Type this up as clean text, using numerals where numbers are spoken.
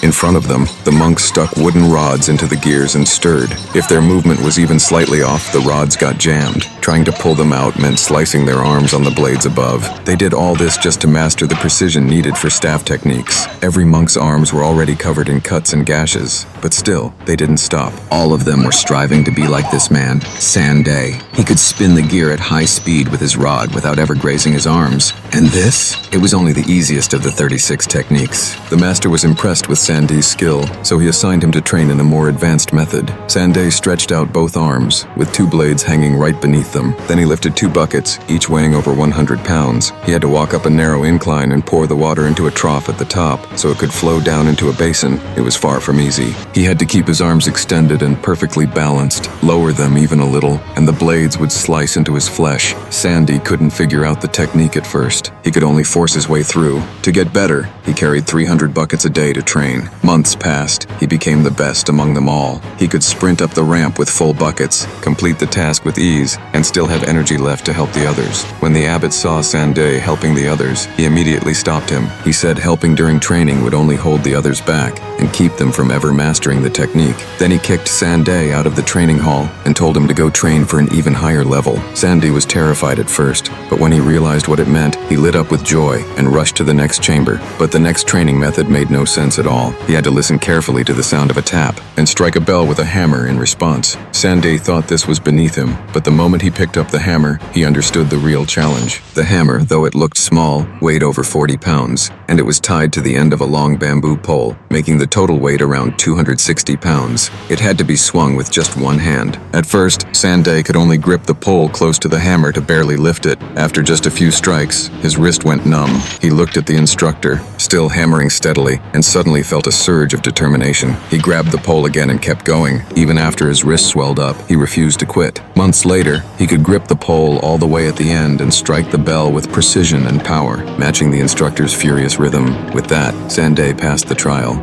In front of them, the monks stuck wooden rods into the gears and stirred. If their movement was even slightly off, the rods got jammed. Trying to pull them out meant slicing their arms on the blades above. They did all this just to master the precision needed for staff techniques. Every monk's arms were already covered in cuts and gashes, but still, they didn't stop. All of them were striving to be like this man, Sanday. He could spin the gear at high speed with his rod without ever grazing his arms. And this? It was only the easiest of the 36 techniques. The master was impressed with Sanday's skill, so he assigned him to train in a more advanced method. Sanday stretched out both arms, with 2 blades hanging right beneath them. Then he lifted 2 buckets, each weighing over 100 pounds. He had to walk up a narrow incline and pour the water into a trough at the top, so it could flow down into a basin. It was far from easy. He had to keep his arms extended and perfectly balanced, lower them even a little, and the blades would slice into his flesh. Sandy couldn't figure out the technique at first. He could only force his way through. To get better, he carried 300 buckets a day to train. Months passed. He became the best among them all. He could sprint up the ramp with full buckets, complete the task with ease, and still have energy left to help the others. When the abbot saw Sanday helping the others, he immediately stopped him. He said helping during training would only hold the others back and keep them from ever mastering the technique. Then he kicked Sanday out of the training hall and told him to go train for an even higher level. Sandy was terrified at first, but when he realized what it meant, he lit up with joy and rushed to the next chamber. But the next training method made no sense at all. He had to listen carefully to the sound of a tap and strike a bell with a hammer in response. Sanday thought this was beneath him, but the moment he picked up the hammer, he understood the real challenge. The hammer, though it looked small, weighed over 40 pounds, and it was tied to the end of a long bamboo pole, making the total weight around 260 pounds. It had to be swung with just one hand. At first, Sanday could only grip the pole close to the hammer to barely lift it. After just a few strikes, his wrist went numb. He looked at the instructor, still hammering steadily, and suddenly felt a surge of determination. He grabbed the pole again and kept going. Even after his wrist swelled up, he refused to quit. Months later, he could grip the pole all the way at the end and strike the bell with precision and power, matching the instructor's furious rhythm. With that, Sanday passed the trial.